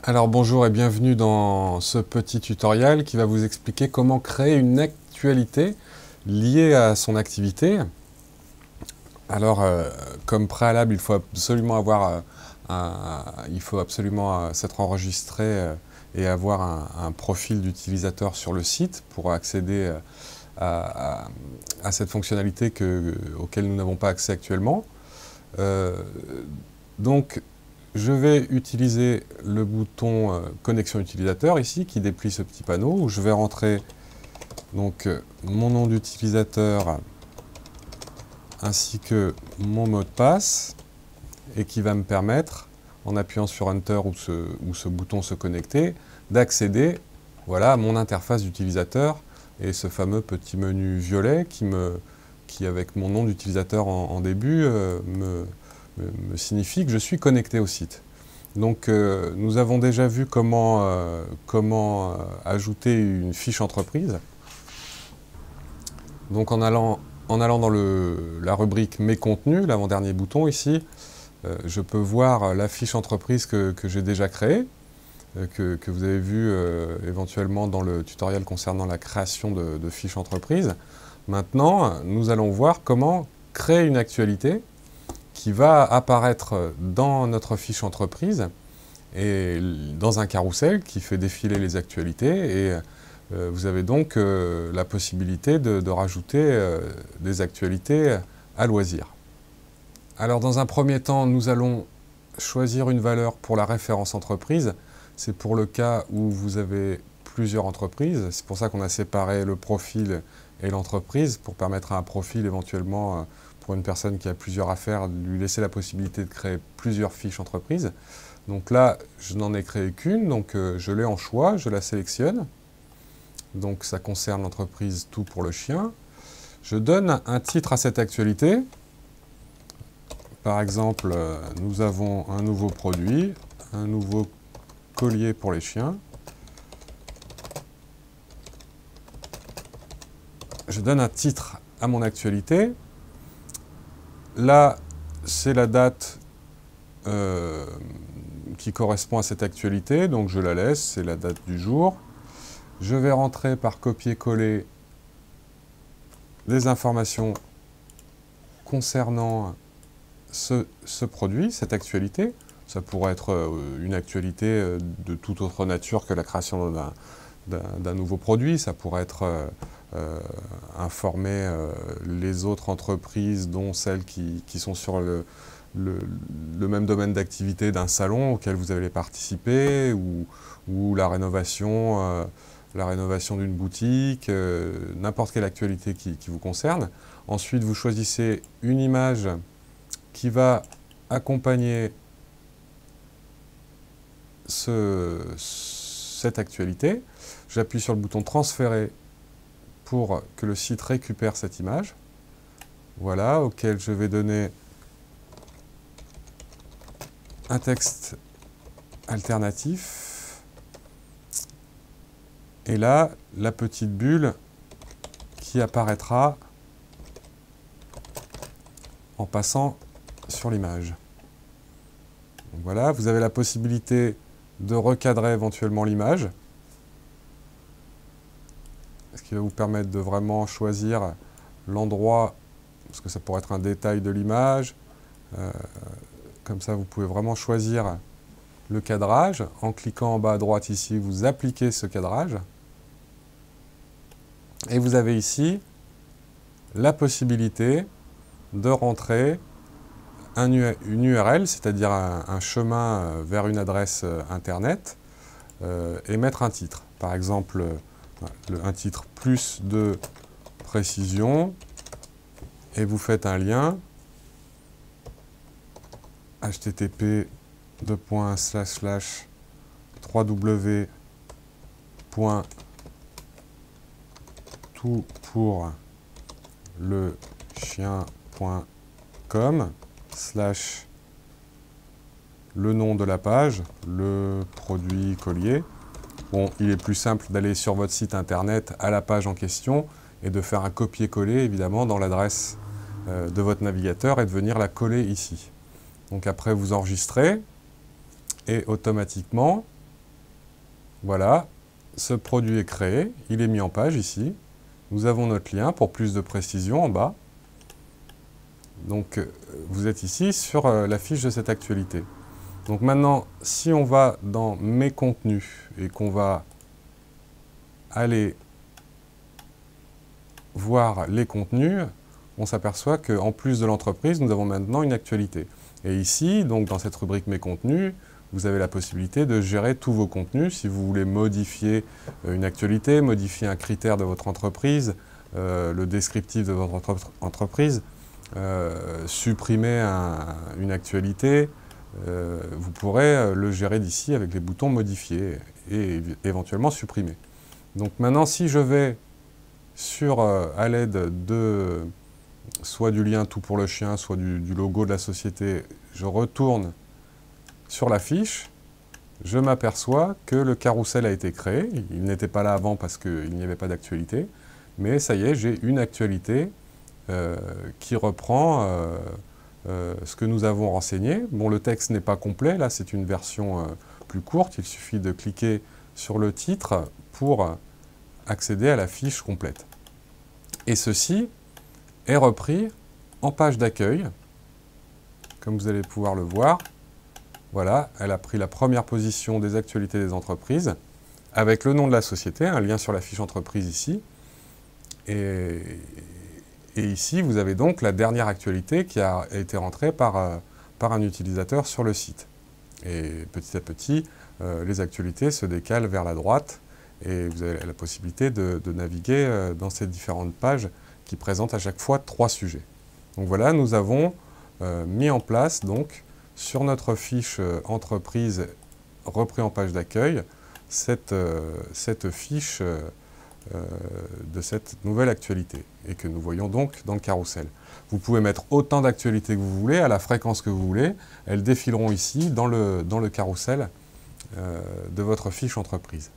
Alors bonjour et bienvenue dans ce petit tutoriel qui va vous expliquer comment créer une actualité liée à son activité. Alors comme préalable, il faut absolument avoir s'être enregistré et avoir un profil d'utilisateur sur le site pour accéder à cette fonctionnalité auquel nous n'avons pas accès actuellement. Euh, donc je vais utiliser le bouton connexion utilisateur ici qui déplie ce petit panneau où je vais rentrer donc mon nom d'utilisateur ainsi que mon mot de passe et qui va me permettre, en appuyant sur Enter ou ce bouton se connecter, d'accéder voilà, à mon interface d'utilisateur et ce fameux petit menu violet qui avec mon nom d'utilisateur en début me signifie que je suis connecté au site. Donc nous avons déjà vu comment ajouter une fiche entreprise. Donc en allant dans la rubrique Mes contenus, l'avant-dernier bouton ici, je peux voir la fiche entreprise que j'ai déjà créée, que vous avez vu éventuellement dans le tutoriel concernant la création de fiches entreprise. Maintenant, nous allons voir comment créer une actualité qui va apparaître dans notre fiche entreprise et dans un carrousel qui fait défiler les actualités. Et vous avez donc la possibilité de rajouter des actualités à loisir. Alors dans un premier temps, nous allons choisir une valeur pour la référence entreprise. C'est pour le cas où vous avez plusieurs entreprises. C'est pour ça qu'on a séparé le profil et l'entreprise, pour permettre à un profil éventuellement, pour une personne qui a plusieurs affaires, de lui laisser la possibilité de créer plusieurs fiches entreprises. Donc là, je n'en ai créé qu'une, donc je l'ai en choix, je la sélectionne. Donc ça concerne l'entreprise Tout pour le chien. Je donne un titre à cette actualité. Par exemple, nous avons un nouveau produit, un nouveau collier pour les chiens. Je donne un titre à mon actualité. Là, c'est la date qui correspond à cette actualité, donc je la laisse, c'est la date du jour. Je vais rentrer par copier-coller des informations concernant ce produit, cette actualité. Ça pourrait être une actualité de toute autre nature que la création d'un nouveau produit. Ça pourrait être informer les autres entreprises, dont celles qui sont sur le même domaine d'activité d'un salon auquel vous allez participer, ou la rénovation d'une boutique, n'importe quelle actualité qui vous concerne. Ensuite, vous choisissez une image qui va accompagner cette actualité. J'appuie sur le bouton transférer pour que le site récupère cette image. Voilà, auquel je vais donner un texte alternatif. Et là, la petite bulle qui apparaîtra en passant sur l'image. Voilà, vous avez la possibilité de recadrer éventuellement l'image, ce qui va vous permettre de vraiment choisir l'endroit, parce que ça pourrait être un détail de l'image. Comme ça, vous pouvez vraiment choisir le cadrage. En cliquant en bas à droite ici, vous appliquez ce cadrage. Et vous avez ici la possibilité de rentrer une URL, c'est-à-dire un chemin vers une adresse Internet, et mettre un titre. Par exemple, un titre plus de précision, et vous faites un lien http://www.toutpourlechien.com/ le nom de la page, le produit collier. Bon, il est plus simple d'aller sur votre site internet à la page en question et de faire un copier-coller évidemment dans l'adresse de votre navigateur et de venir la coller ici. Donc après vous enregistrez et automatiquement Voilà, ce produit est créé, il est mis en page ici. Nous avons notre lien pour plus de précision en bas. Donc, vous êtes ici sur la fiche de cette actualité. Donc maintenant, si on va dans mes contenus et qu'on va aller voir les contenus, on s'aperçoit qu'en plus de l'entreprise, nous avons maintenant une actualité. Et ici, donc dans cette rubrique mes contenus, vous avez la possibilité de gérer tous vos contenus. Si vous voulez modifier une actualité, modifier un critère de votre entreprise, le descriptif de votre entreprise, supprimer une actualité, vous pourrez le gérer d'ici avec les boutons modifier et éventuellement supprimer. Donc maintenant, si je vais à l'aide de soit du lien tout pour le chien, soit du logo de la société, je retourne sur la fiche, je m'aperçois que le carrousel a été créé. Il n'était pas là avant parce qu'il n'y avait pas d'actualité, mais ça y est, j'ai une actualité qui reprend ce que nous avons renseigné. Bon, le texte n'est pas complet, là c'est une version plus courte, il suffit de cliquer sur le titre pour accéder à la fiche complète. Et ceci est repris en page d'accueil, comme vous allez pouvoir le voir. Voilà, elle a pris la première position des actualités des entreprises, avec le nom de la société, un lien sur la fiche entreprise ici. Et ici, vous avez donc la dernière actualité qui a été rentrée par un utilisateur sur le site. Et petit à petit, les actualités se décalent vers la droite et vous avez la possibilité de naviguer dans ces différentes pages qui présentent à chaque fois 3 sujets. Donc voilà, nous avons mis en place donc sur notre fiche entreprise repris en page d'accueil cette fiche de cette nouvelle actualité et que nous voyons donc dans le carrousel. Vous pouvez mettre autant d'actualités que vous voulez, à la fréquence que vous voulez. Elles défileront ici dans le carrousel de votre fiche entreprise.